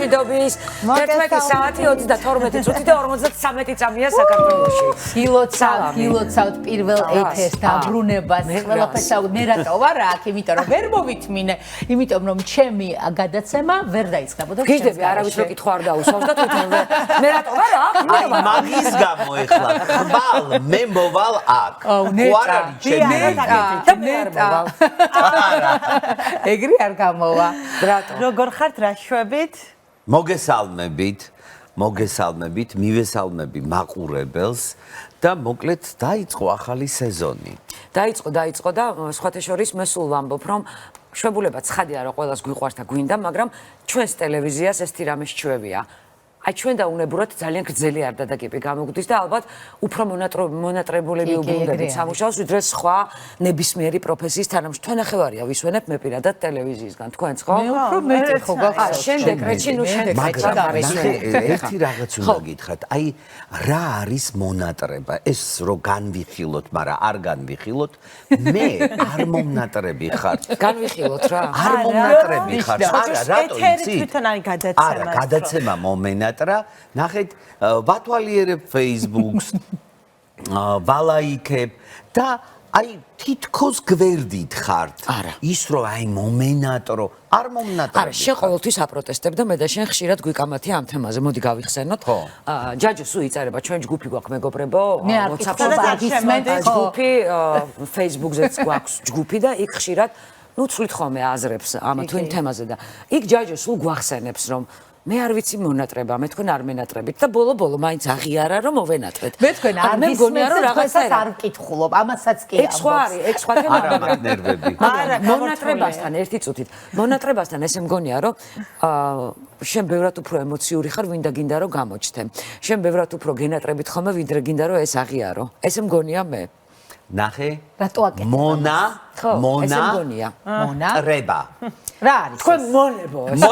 მშვიდობის 11 საათი 32 წუთი და 53 წამია საქართველოში. გილოცავთ პირველ ეთერს დაბრუნებას. ყველაფერს მე რატო ვარ აქ, იმიტომ რომ ვერ მოვითმინე, იმიტომ რომ ჩემი გადაცემა ვერ დაიწყებოდა. გიჟდები, არავის რო კითხვა არ დაუსვავს და თვითონ მე რატო ვარ აქ? აი მაგის გამო ეხლა ხვალ მე მოვალ აქ. არ არის ჩემი ნეტა. ეგრე არ გამოვა. როგორ ხართ, რა შვებით? მოგესალმებით, მივესალმები მაყურებელს და მოკლედ დაიწყო ახალი სეზონი. დაიწყო და სხვათა შორის მე სულ ვამბობ, რომ შვებულება ცხადია რომ ყველას გვიყვარს და გვინდა, მაგრამ ჩვენს ტელევიზიას ეს თირამე სჩვევია. აი ჩვენ დაუნებურად ძალიან გრძელი არ დადაგები გამოგვდის და ალბათ უფრო მონატრებულები უბრუნდებით სამუშაოს, ვიდრე სხვა ნებისმიერი პროფესიის თანამშრომლები. თქვენ ნახევარია ვისვენებ მე პირადად ტელევიზიისგან, თქვენც ხო? მე უფრო მეტი ხო გახსოვს. შემდეგ ერთი რაღაც უნდა გითხრათ, აი რა არის მონატრება? ეს რო განვიხილოთ, მაგრამ არ განვიხილოთ, მე არ მომნატრები ხარ. განვიხილოთ რა. არ მომნატრები ხარ. არა, რატო იცი? ეთერი თვითონ არის გადაცემა. არა, გადაცემა მომენატრა. ნახეთ, ვათვალიერებ Facebook-ს, ვალაიქებ და აი თითქოს გვერდით ხართ. ის რომ აი მომენატრო, არ მომნატრები. არა, შენ ყოველთვის აპროტესტებ და მე და შენ ხშირად გვიკამათია ამ თემაზე. მოდი გავიხსენოთ. ჯაჯო სულ იწერება, ჩვენ ჯგუფი გვაქვს მეგობრებო, ჯგუფი, Facebook-ზეც გვაქვს ჯგუფი და იქ ხშირად ცვლით ხოლმე აზრებს ამ თუ იმ თემაზე და იქ ჯაჯო სულ გვახსენებს რომ მე არ ვიცი მონატრება, მე თქვენ არ მენატრებით და ბოლო მაინც აღიარა რომ მოვენატრეთ. მე თქვენ არ მისმენთ რომ რაღაცას არ ვკითხულობ, ამასაც კი ამბობ. ეგ სხვა თემა არა ნერვები. მონატრებასთან ერთი წუთით. მონატრებასთან ესე მგონია რომ შენ ბევრად უფრო ემოციური ხარ, ვინდა გინდა რომ გამოჩნდე. შენ ბევრად უფრო გენატრებით ხოლმე, ვიდრე გინდა რომ ეს აღიარო. ესე მგონია მე. ნახე. რატო აკეთებ? მონატრება. რა არის? თქვენ მონებო ეს.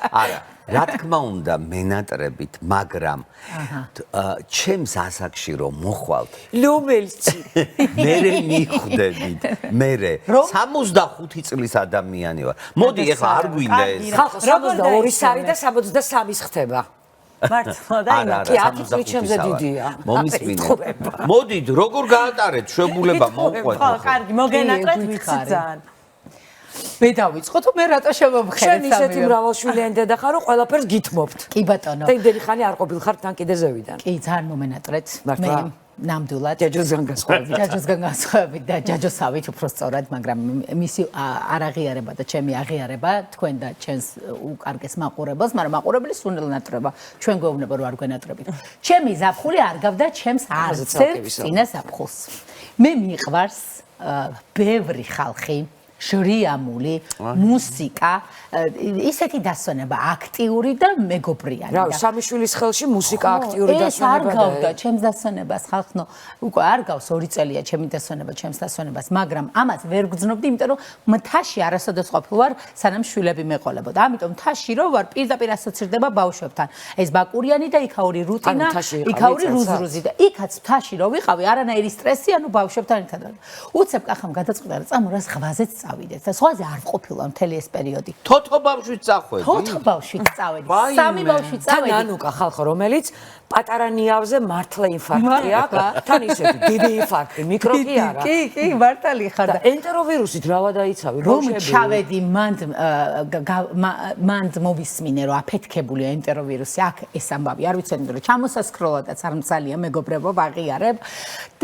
არა, რა თქმა უნდა მენატრებით, მაგრამ ჩემს ასაკში რომ მოხვალთ. ლომელცი. მერე მიხვდებით. მერე 65 წლის ადამიანი ვარ. მოდი ეხლა არ გვინდა ეს. ხალხო 62-ის არის და 63-ის ხდება. მართლა და კი 10 წლის ჩემზე დიდია. მომისმინე. მოდით, როგორ გაატარეთ შვებულება მოუყვეთ. ხო, კარგი, მოგენატრეთ ვიცი ძალიან. მე დავიწყო თუ მე რატო შემომხედეთ? შენ ისეთი მრავალშვილიანი დედა ხარ, რომ ყველაფერს გითმობთ. კი ბატონო. და იმდენი ხანი არ ყოფილ ხარ თან კიდე ზევიდან. კი, ძალიან მომენატრეთ. მართლა? ნამდვილად. ჯაჯოსგან განსხვავებით და ჯაჯოსავით უფრო სწორად, მაგრამ მისი არაღიარება და ჩემი აღიარება თქვენ და ჩემს უკარგეს მაყურებელს, მაგრამ მაყურებელი სუნელ ნატრება. ჩვენ გვეუბნება რომ არ გვენატრებით. ჩემი ზაფხული არ გავდა ჩემს არცერთ წინა ზაფხულს. მე მიყვარს ბევრი ხალხი, ჟრიამული, მუსიკა, ისეთი დასვენება, აქტიური და მეგობრიანი. რა, სამი შვილის ხელში მუსიკა აქტიური დასვენება. ეს არ გავდა ჩემს დასვენებას, ხალხო, უკვე არ გავს 2 წელია ჩემი დასვენება, ჩემს დასვენებას, მაგრამ ამას ვერ გძნობდი, იმიტომ რომ მთაში არასოდეს ყოფილ ვარ, სანამ შვილები მეყოლებოდა. ამიტომ მთაში რო ვარ, პირდაპირ ასოცირდება ბავშვებთან. ეს ბაკურიანი და იქაური რუტინა, იქაური რუზრუზი და იქაც მთაში რო ვიყავი, არანაირი სტრესი, ანუ ბავშვებთან ერთად. უცებ კახამ გადაწყვიტა, რომ წამორას ღვაზეც წავიდეთ და სხვაზე არ ყოფილა მთელი ეს პერიოდი. თოთო ბავშვით წახვედი? თოთო ბავშვით წავედი. 3 ბავშვით წავედი. ნანუკა ხალხო, რომელიც პატარა ნიავზე მართლა ინფარქტი აქვს. თან ისეთი დიდი ინფარქტი, მიკროკი არა. კი, მართალი ხარ და ენტეროვირუსით რა დაიცავი, რომ ჩავედი მანდ მოვისმინე რომ აფეთქებულია ენტეროვირუსი, აქ ეს ამბავი არ ვიცოდი რომ ჩამოსასქროლადაც არ მცალია მეგობრებო, ვაღიარებ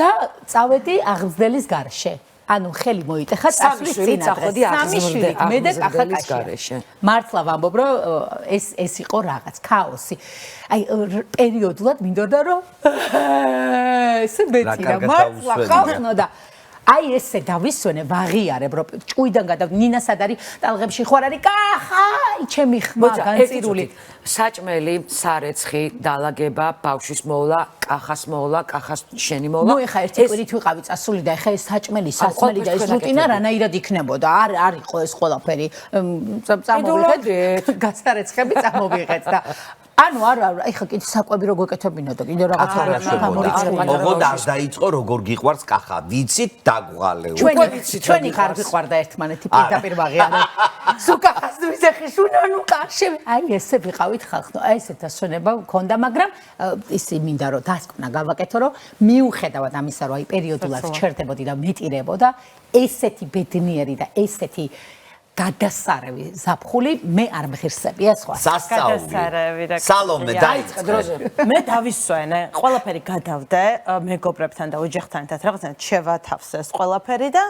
და წავედი აღზრდელის გარშე. ანუ ხელი მოიტეხა წასვლის წინადრე. 3 შვილი, მე და კახაკაში. მართლა ვამბობ, რომ ეს იყო რაღაც ქაოსი. აი პერიოდულად მინდოდა რომ ესე მეცია, მართლა ხალხო და აი ესე დავისვენე, ვაღიარებ, რომ ჭუიდან გადავ ნინასად არის ტალღებში ხوار არის კახაი, ჩემი ხმა განწირული. საჭმელი, სარეცხი, დალაგება, ბავშვის მოვლა, კახას მოვლა, კახას შენი მოვლა. ნუ ეხა ერთი კვირით ვიყავი წასული და ეხა ეს საჭმელი, სასმელი და ეს რუტინა რანაირად იქნებოდა. არ იყო ეს ყველაფერი. წამოვიღეთ, გასარეცხები წამოვიღეთ და ანუ არა, ეხლა კიდე საკვები რო გეკეთებინა და კიდე რაღაცა ოღონდ არ დაიწყო როგორ გიყვარს კახა ვიცით დაგვალეო ჩვენი ხარ გიყვარდა ერთმანეთი პირდაპირ ვაღიარა სუკახას ვიზეხი შუნანუ კახში აი ესე ვიყავით ხალხო აი ესეთ დასვენება მქონდა მაგრამ ისი მინდა რომ დასკვნა გავაკეთო რომ მიუხედავად ამისა რომ აი პერიოდულად ჩერდებოდი და მეტირებოდა ესეთი ბედნიერი და ესეთი გადასარევი ზაფხული მე არ მღირსებია სხვა სასწაული სალომე დაიწყე დროზე მე დავისვენე ყველაფერი გადავდე მეგობრებთან და ოჯახთან ერთად რაღაცნაირად შევათავსე ეს ყველაფერი და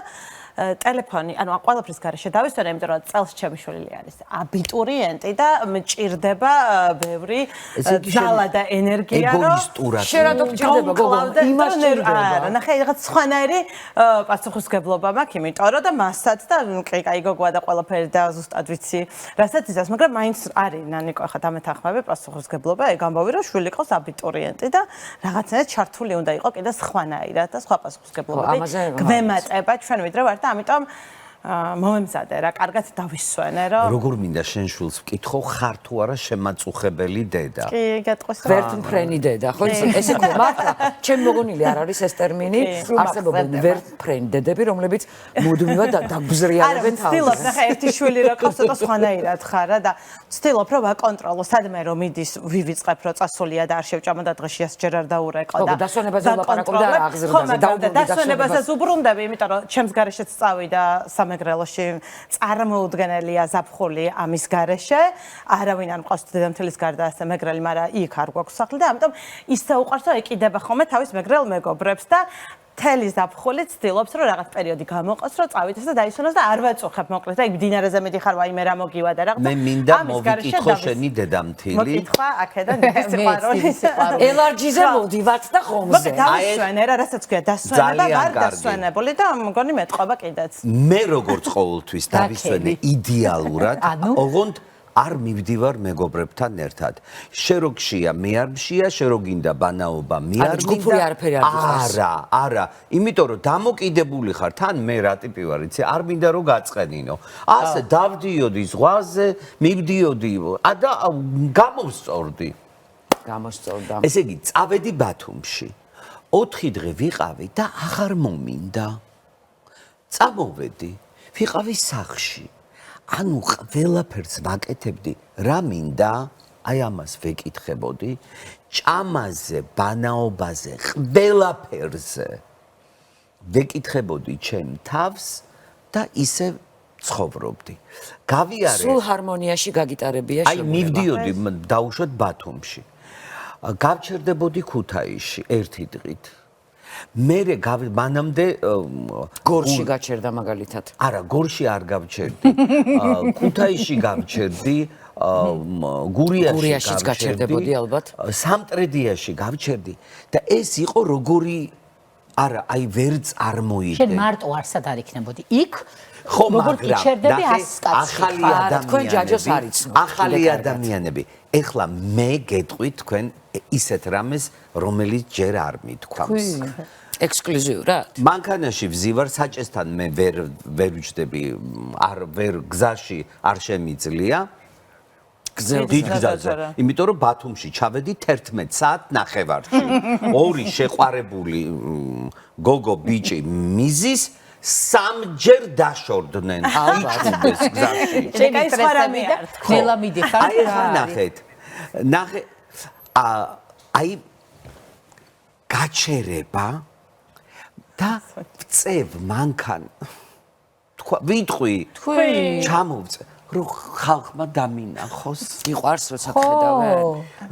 ტელეფონი, ანუ ყველაფრის გარეშე დავისვენე, იმიტომ რომ წელს ჩემი შვილი არის აბიტურიენტი და მჭირდება ბევრი ძალა და ენერგია, რომ ეგოისტურად შერადო გჭირდება გოგო, იმას ჭირდება. არა, ნახე, რაღაც სხვანაირი პასუხისგებლობა მაქვს, იმიტომ რომ და მასაც და კაი გოგოა და ყველაფერი და ზუსტად ვიცი, რასაც იცავს, მაგრამ მაინც არის ნანიკო ახლა დამეთანხმები პასუხისგებლობა, ეგ ამბავი რომ შვილი ყავს აბიტურიენტი და რაღაცნაირად ჩართული უნდა იყო კიდე სხვანაირად და სხვა პასუხისგებლობები გვემატება ჩვენ ვიდრე ვარ და ამიტომ მომემზადე რა, კარგად დავისვენე რომ როგორ მინდა შენ შვილს ვკითხო, ხარ თუ არა შემაწუხებელი დედა? კი, გეტყვის რა. ვერტმფრენი დედა, ხო? ესე ხო მართლა, ჩემი მოგონილი არ არის ეს ტერმინი, არსებობენ ვერტმფრენი დედები, რომლებიც მუდმივად დაგვზრიალებენ თავს. ვცდილობ, ნახე, ერთი შვილი რო ყავს, ცოტა სხვანაირად ხარ და ვცდილობ რომ ვაკონტროლო, სადმე რომ მიდის, ვივიწყებ რომ წასულია და არ შევჭამა და დღეში ასჯერ არ დაურეკო და დასვენებაზე ვლაპარაკობ და არ აღზრდაზე დაუბრუნდი დასვენებასაც უბრუნდები, იმიტომ რომ ჩემს გარეშეც წავიდა სამეგრელოში წარმოუდგენელია ზაფხული ამის გარეშე. არავინ არ მყავს დედამთილის გარდა ასე მეგრელი, მაგრამ იქ არ გვაქვს სახლი და ამიტომ ისე უყვარს რომ ეკიდება ხოლმე თავის მეგრელ მეგობრებს და თელი ზაფხული ცდილობს რომ რაღაც პერიოდი გამოყოს რომ წავითეს და დაისვენოს და არ ვაწუხებ მოკლედ და იქ მდინარეზე მიდიხარ ვაიმე რა მოგივა და რაღაცა მე მინდა მოვიკითხო შენი დედამთილი მოკითხვა აქედან დიდი სიყვარული ელარჯიზე მოდივართ და ხომზე დავისვენე რა რასაც ქვია დასვენება ვარ დასვენებული და მგონი მეტყობა კიდეც მე როგორც ყოველთვის დავისვენე იდეალურად ოღონდ არ მივდივარ მეგობრებთან ერთად. შე რო გშია, მე არ მშია, შე რო გინდა ბანაობა, მე არ გინდა. არა, იმიტომ რომ დამოკიდებული ხარ, თან მე რა ტიპი ვარ, იცი, არ მინდა რომ გაწყენინო. ასე დავდიოდი ზღვაზე, მივდიოდი და გამოვსწორდი. გამოსწორდა. ესე იგი, წავედი ბათუმში. 4 დღე ვიყავი და აღარ მომინდა. წამოვედი, ვიყავი სახლში. ანუ ყველაფერს ვაკეთებდი რა მინდა აი ამას ვეკითხებოდი ჭამაზე ბანაობაზე ყველაფერზე ვეკითხებოდი ჩემ თავს და ისე ცხოვრობდი გავიარე სულ ჰარმონიაში გაგიტარებია აი მივდიოდი დაუშვათ ბათუმში გავჩერდებოდი ქუთაისში ერთი დღით მერე მანამდე გორში გაჩერდა მაგალითად. არა, გორში არ გავჩერდი. ქუთაისში გავჩერდი, გურიაში გაჩერდებოდი ალბათ. სამტრედიაში გავჩერდი და ეს იყო როგორი არა, აი ვერ წარმოიდგენ. შენ მარტო არსად არ იქნებოდი. იქ ხო, როგორ გიჩერდები ასკაცი. თქვენ ჯაჯოს არ იცნობთ. ახალი ადამიანები. ეხლა მე გეტყვით თქვენ ისეთ რამეს, რომელიც ჯერ არ მithქვამს. ექსკლუზიურად. მანქანაში ვზივარ საჭესთან მე ვერ ვჯდები, ვერ გზაში არ შემიძლია. დიდ გზაზე. იმიტომ რომ ბათუმში ჩავედი 11 საათ ნახევარში. ორი შეყვარებული გოგო ბიჭი მიზის სამჯერ დაშორდნენ იჭუბეს გზაში. შენ ის ხარამი და ყველა მიდიხარ. აი ახლა ნახე აი გაჩერება და წევ მანქან თქვა ვიტყვი ჩამოვწე რომ ხალხმა დამინახოს იყვარს როცა ხედავენ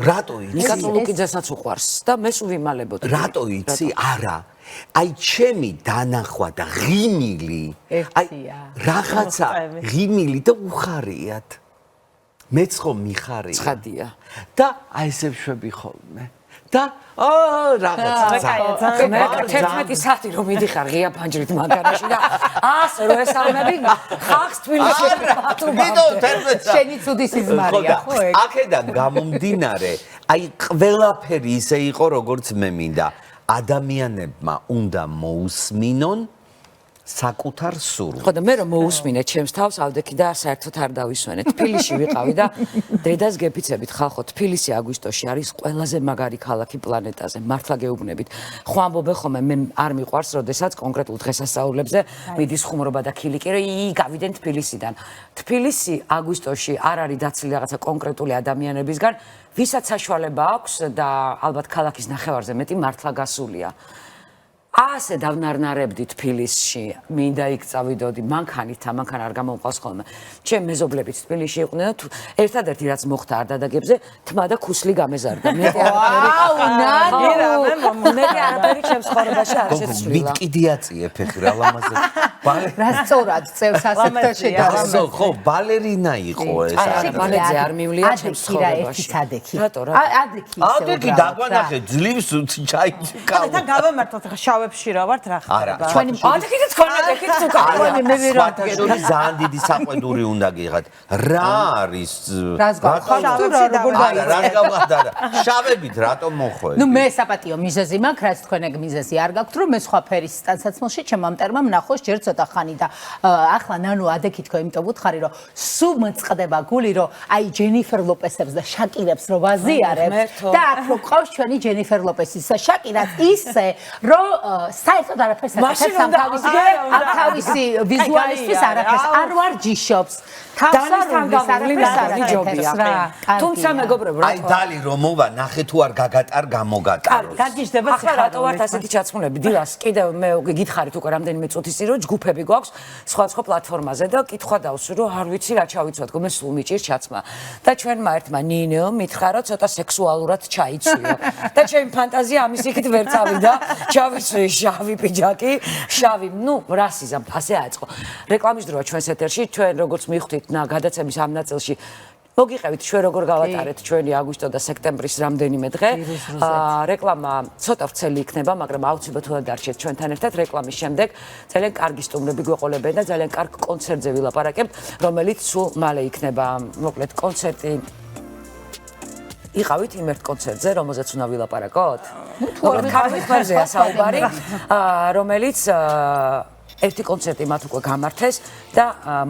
რატო იცი ნიკა წულუკიძესაც უყვარს და მე სულ ვიმალებოდი რატო იცი არა აი ჩემი დანახვა და ღიმილი აი რაღაცა ღიმილი და უხარიათ მეც ხომ მიხარია ცხადია და აი ესე ვშვები ხოლმე და რაღაცა 11 საათი რომ მიდიხარ ღია ფანჯრით მანქანაში და ასე რომ ესალმები ხალხს თბილისში შენი ცუდი სიზმარია ხო ეგ აქედან გამომდინარე აი ყველაფერი ისე იყო როგორც მე მინდა ადამიანებმა უნდა მოусმინონ საკუთარ სურვილს. ხო და მე რომ მოусმინე ჩემს თავს ავდექი და საერთოდ არ დავისვენე. თბილისში ვიყავი და დედას გეფიცებით ხალხო, თბილისი აგვისტოში არის ყველაზე მაგარი ქალაქი პლანეტაზე. მართლა გეუბნებით. ხო ამბობენ ხოლმე მე არ მიყვარს, როდესაც კონკრეტულ დღესასწაულებზე მიდის ხუმრობა და ქილიკი, რომ გავიდენ თბილისიდან. თბილისი აგვისტოში არ არის დაცილი რაღაცა კონკრეტული ადამიანებისგან, ვისაც საშუალება აქვს და ალბათ ქალაქის ნახევარზე მეტი მართლა გასულია. ასე დავნარნარებდი თბილისში, მინდა იქ წავიდოდი, მანქანით, მანქან არ გამომყავს ხოლმე. ჩემ მეზობლებიც თბილისში იყვნენ და ერთადერთი რაც მოხდა არ დადაგებზე, თმა და ქუსლი გამეზარდა. მეტი არაფერი ჩემს ცხოვრებაში არ შეცვლილა. მიტკიდიაწიე ფეხი რა ლამაზე. რა სწორად წევს ასეთო შედარება. ხო, ბალერინა იყო ეს. ბალეტზე არ მივლია ჩემს ცხოვრებაში. ადექი. რატო რა? ადექი ისე. ადექი დაგვანახე ძლივს ჩაიცი და გავამართოთ ხა შავებში რა ვართ რა ხდება. ჩვენი ადექით თქვენ ადექით თუ ჩვენი მე ვერ ვარდაგებული ძალიან დიდი საყვედური უნდა გიღათ. რა არის? რას გავხართ თუ რა როგორ არა, რა გავხდარა? შავებით რატომ მოხვედი? ნუ მე საპატიო მიზეზი მაქვს, რაც თქვენ ეგ მიზეზი არ გაქვთ, რომ მე სხვა ფერის სტანსაცმელში ჩემ ამ მტერმა ნახოს ჯერ ცოტა ხანი და ახლა ნანუ ადექი თქო, იმიტომ ვუთხარი, რომ სულ მწყდება გული, რომ აი ჯენიფერ ლოპესებს და შაკირებს რო ვაზიარებ და აქ რო ყავს ჩვენი ჯენიფერ ლოპესის და შაკირაც ისე, რომ საერთოდ არაფერს აკეთებს ამ თავისი ვიზუალისტვის არაფერს არ ვარჯიშობს. თუმცა მეგობრებო, აი დალი რომ მოვა, ნახე თუ არ გაგატარ გამოგატაროს. გაგიჟდება ახლა რატო ვართ ასეთი ჩაცმულები? დილას კიდევ მე გითხარით უკვე რამდენიმე წუთის წინ რომ ჯგუფები გვაქვს სხვა პლატფორმაზე და კითხვა დავსვი რომ არ ვიცი რა ჩავიცვათ, მე სულ მიჭირს ჩაცმა. და ჩვენმა ერთმა ნინო მითხრა რომ ცოტა სექსუალურად ჩაიცვიო. და ჩემი ფანტაზია ამის იქით ვერ წავიდა. ჩავიცვი შავი პიჯაკი, შავი, ნუ რასიზმ, ასე აწყო. რეკლამის დროა ჩვენს ეთერში, ჩვენ როგორც მივხვდით გადაცემის ამ ნაწილში მოგიყევით ჩვენ როგორ გავატარეთ ჩვენი აგვისტო და სექტემბრის რამდენიმე დღე. რეკლამა ცოტა ვრცელი იქნება, მაგრამ აუცილებლად უნდა დარჩეთ ჩვენთან ერთად. რეკლამის შემდეგ ძალიან კარგი სტუმრები გვეყოლებენ და ძალიან კარგ კონცერტზე ვილაპარაკებთ, რომელიც სულ მალე იქნება. მოკლედ კონცერტი იყავით იმ ერთ კონცერტზე, რომელზეც უნდა ვილაპარაკოთ? მოკლედ ქართულ ხმერზეა საუბარი, რომელიც ერთი კონცერტი მათ უკვე გამართეს და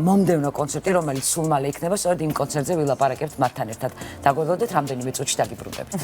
მომდევნო კონცერტი, რომელიც სულ მალე იქნება, სწორედ იმ კონცერტზე ვილაპარაკებთ მათთან ერთად. დაგვეგოდეთ რამდენიმე წუთში დაგიბრუნდებით.